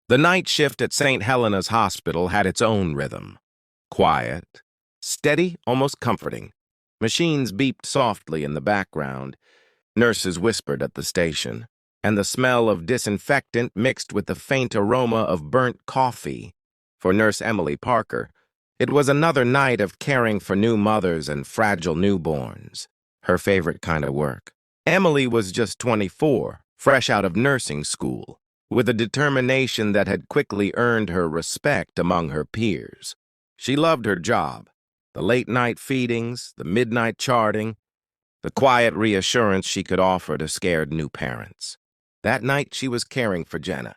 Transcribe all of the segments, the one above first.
The night shift at St. Helena's Hospital had its own rhythm. Quiet, steady, almost comforting. Machines beeped softly in the background. Nurses whispered at the station, and the smell of disinfectant mixed with the faint aroma of burnt coffee. For Nurse Emily Parker, it was another night of caring for new mothers and fragile newborns, her favorite kind of work. Emily was just 24, fresh out of nursing school, with a determination that had quickly earned her respect among her peers. She loved her job, the late-night feedings, the midnight charting, the quiet reassurance she could offer to scared new parents. That night she was caring for Jenna,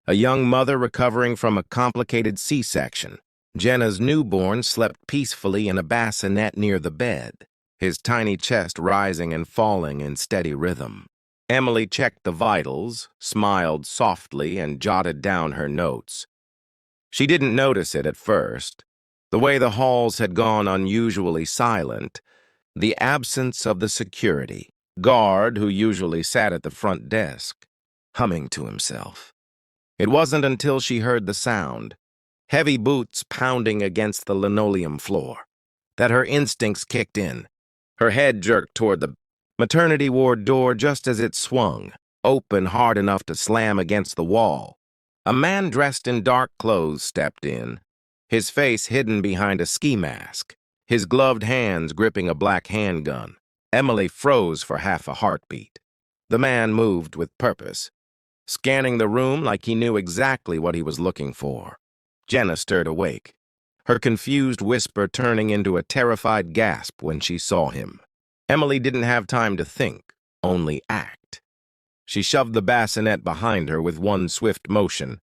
a young mother recovering from a complicated C-section. Jenna's newborn slept peacefully in a bassinet near the bed, his tiny chest rising and falling in steady rhythm. Emily checked the vitals, smiled softly, and jotted down her notes. She didn't notice it at first, the way the halls had gone unusually silent, the absence of the security guard who usually sat at the front desk, humming to himself. It wasn't until she heard the sound, heavy boots pounding against the linoleum floor, that her instincts kicked in. Her head jerked toward the maternity ward door just as it swung, open hard enough to slam against the wall. A man dressed in dark clothes stepped in, his face hidden behind a ski mask, his gloved hands gripping a black handgun. Emily froze for half a heartbeat. The man moved with purpose, scanning the room like he knew exactly what he was looking for. Jenna stirred awake, her confused whisper turning into a terrified gasp when she saw him. Emily didn't have time to think, only act. She shoved the bassinet behind her with one swift motion,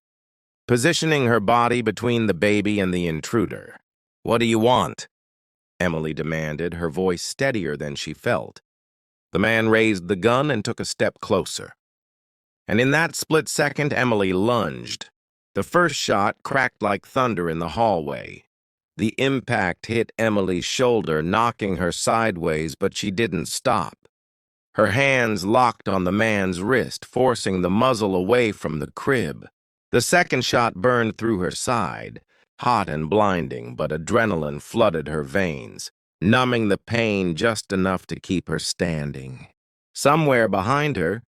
positioning her body between the baby and the intruder. "What do you want?" Emily demanded, her voice steadier than she felt. The man raised the gun and took a step closer. And in that split second, Emily lunged. The first shot cracked like thunder in the hallway. The impact hit Emily's shoulder, knocking her sideways, but she didn't stop. Her hands locked on the man's wrist, forcing the muzzle away from the crib. The second shot burned through her side, hot and blinding, but adrenaline flooded her veins, numbing the pain just enough to keep her standing. Somewhere behind her,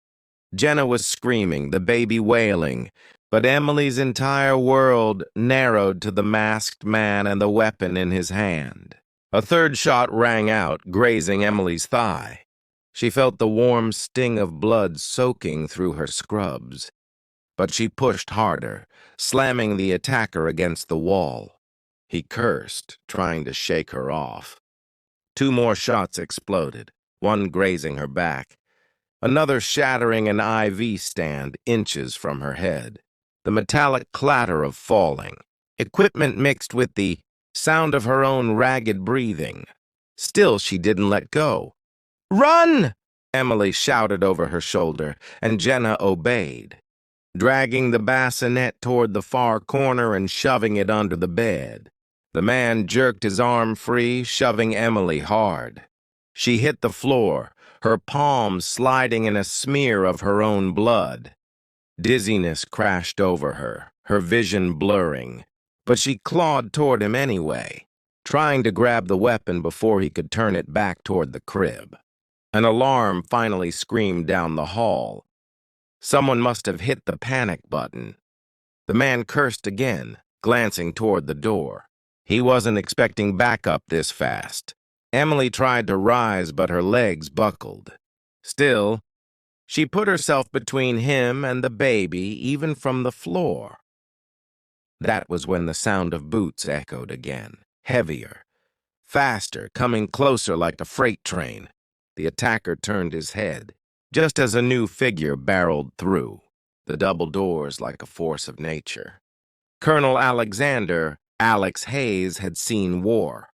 Jenna was screaming, the baby wailing, but Emily's entire world narrowed to the masked man and the weapon in his hand. A third shot rang out, grazing Emily's thigh. She felt the warm sting of blood soaking through her scrubs. But she pushed harder, slamming the attacker against the wall. He cursed, trying to shake her off. Two more shots exploded, one grazing her back, another shattering an IV stand inches from her head. The metallic clatter of falling, equipment mixed with the sound of her own ragged breathing. Still, she didn't let go. "Run!" Emily shouted over her shoulder, and Jenna obeyed, dragging the bassinet toward the far corner and shoving it under the bed. The man jerked his arm free, shoving Emily hard. She hit the floor, her palms sliding in a smear of her own blood. Dizziness crashed over her, her vision blurring, but she clawed toward him anyway, trying to grab the weapon before he could turn it back toward the crib. An alarm finally screamed down the hall. Someone must have hit the panic button. The man cursed again, glancing toward the door. He wasn't expecting backup this fast. Emily tried to rise, but her legs buckled. Still, she put herself between him and the baby, even from the floor. That was when the sound of boots echoed again, heavier, faster, coming closer like a freight train. The attacker turned his head, just as a new figure barreled through, the double doors like a force of nature. Colonel Alexander, Alex Hayes, had seen war.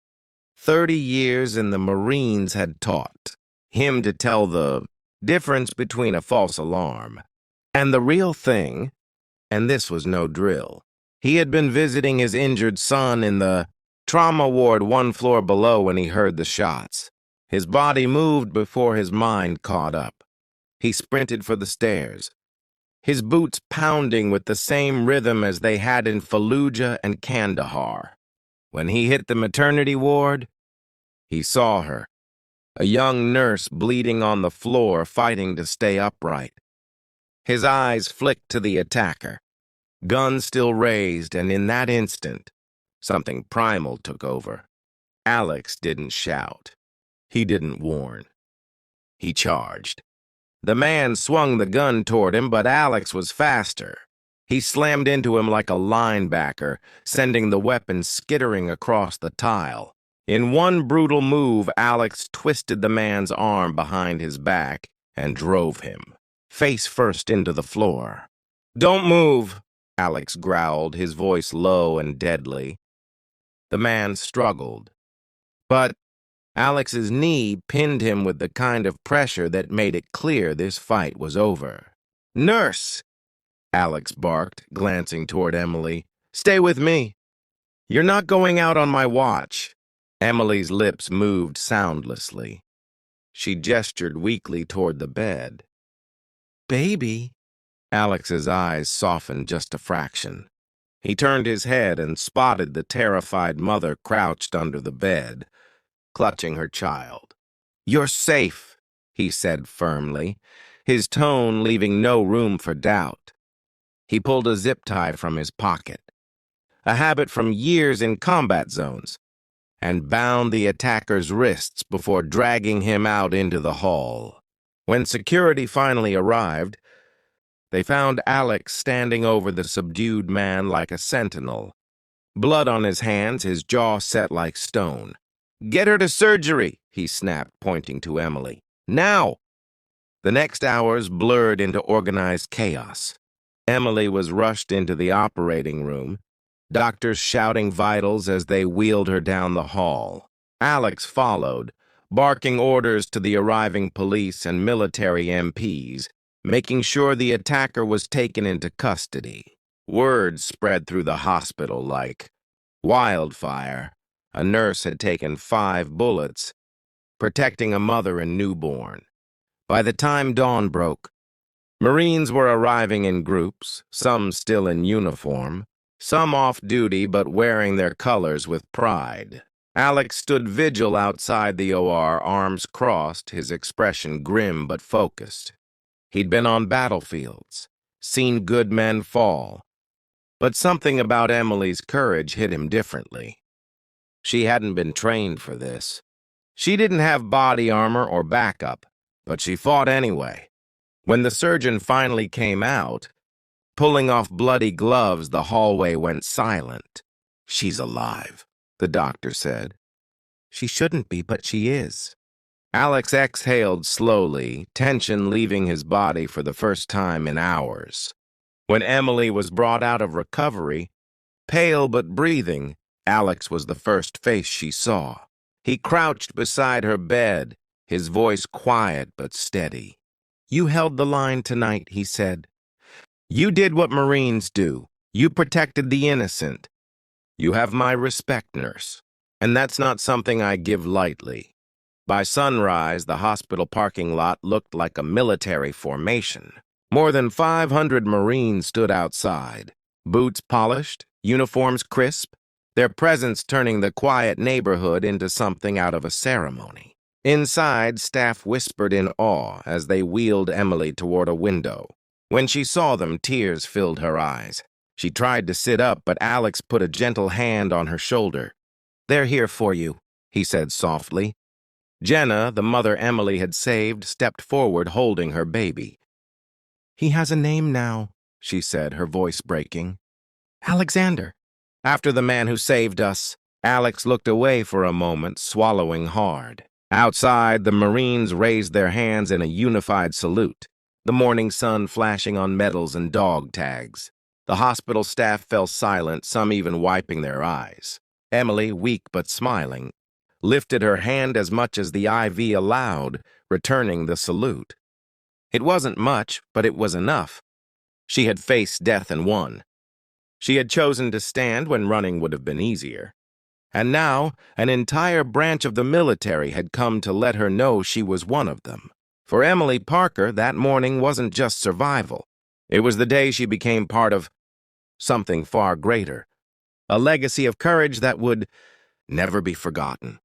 30 years in the Marines had taught him to tell the difference between a false alarm and the real thing, and this was no drill. He had been visiting his injured son in the trauma ward one floor below when he heard the shots. His body moved before his mind caught up. He sprinted for the stairs, his boots pounding with the same rhythm as they had in Fallujah and Kandahar. When he hit the maternity ward, he saw her, a young nurse bleeding on the floor, fighting to stay upright. His eyes flicked to the attacker, gun still raised, and in that instant, something primal took over. Alex didn't shout. He didn't warn. He charged. The man swung the gun toward him, but Alex was faster. He slammed into him like a linebacker, sending the weapon skittering across the tile. In one brutal move, Alex twisted the man's arm behind his back and drove him, face first, into the floor. "Don't move," Alex growled, his voice low and deadly. The man struggled, but Alex's knee pinned him with the kind of pressure that made it clear this fight was over. "Nurse!" Alex barked, glancing toward Emily. "Stay with me. You're not going out on my watch." Emily's lips moved soundlessly. She gestured weakly toward the bed. "Baby." Alex's eyes softened just a fraction. He turned his head and spotted the terrified mother crouched under the bed, clutching her child. "You're safe," he said firmly, his tone leaving no room for doubt. He pulled a zip tie from his pocket, a habit from years in combat zones, and bound the attacker's wrists before dragging him out into the hall. When security finally arrived, they found Alex standing over the subdued man like a sentinel, blood on his hands, his jaw set like stone. "Get her to surgery," he snapped, pointing to Emily. "Now!" The next hours blurred into organized chaos. Emily was rushed into the operating room, doctors shouting vitals as they wheeled her down the hall. Alex followed, barking orders to the arriving police and military MPs, making sure the attacker was taken into custody. Word spread through the hospital like wildfire. A nurse had taken 5 bullets, protecting a mother and newborn. By the time dawn broke, Marines were arriving in groups, some still in uniform, some off-duty but wearing their colors with pride. Alex stood vigil outside the OR, arms crossed, his expression grim but focused. He'd been on battlefields, seen good men fall, but something about Emily's courage hit him differently. She hadn't been trained for this. She didn't have body armor or backup, but she fought anyway. When the surgeon finally came out, pulling off bloody gloves, the hallway went silent. "She's alive," the doctor said. "She shouldn't be, but she is." Alex exhaled slowly, tension leaving his body for the first time in hours. When Emily was brought out of recovery, pale but breathing, Alex was the first face she saw. He crouched beside her bed, his voice quiet but steady. "You held the line tonight," he said. "You did what Marines do. You protected the innocent. You have my respect, nurse. And that's not something I give lightly." By sunrise, the hospital parking lot looked like a military formation. More than 500 Marines stood outside, boots polished, uniforms crisp, their presence turning the quiet neighborhood into something out of a ceremony. Inside, staff whispered in awe as they wheeled Emily toward a window. When she saw them, tears filled her eyes. She tried to sit up, but Alex put a gentle hand on her shoulder. "They're here for you," he said softly. Jenna, the mother Emily had saved, stepped forward holding her baby. "He has a name now," she said, her voice breaking. "Alexander. After the man who saved us." Alex looked away for a moment, swallowing hard. Outside, the Marines raised their hands in a unified salute, the morning sun flashing on medals and dog tags. The hospital staff fell silent, some even wiping their eyes. Emily, weak but smiling, lifted her hand as much as the IV allowed, returning the salute. It wasn't much, but it was enough. She had faced death and won. She had chosen to stand when running would have been easier. And now, an entire branch of the military had come to let her know she was one of them. For Emily Parker, that morning wasn't just survival. It was the day she became part of something far greater, a legacy of courage that would never be forgotten.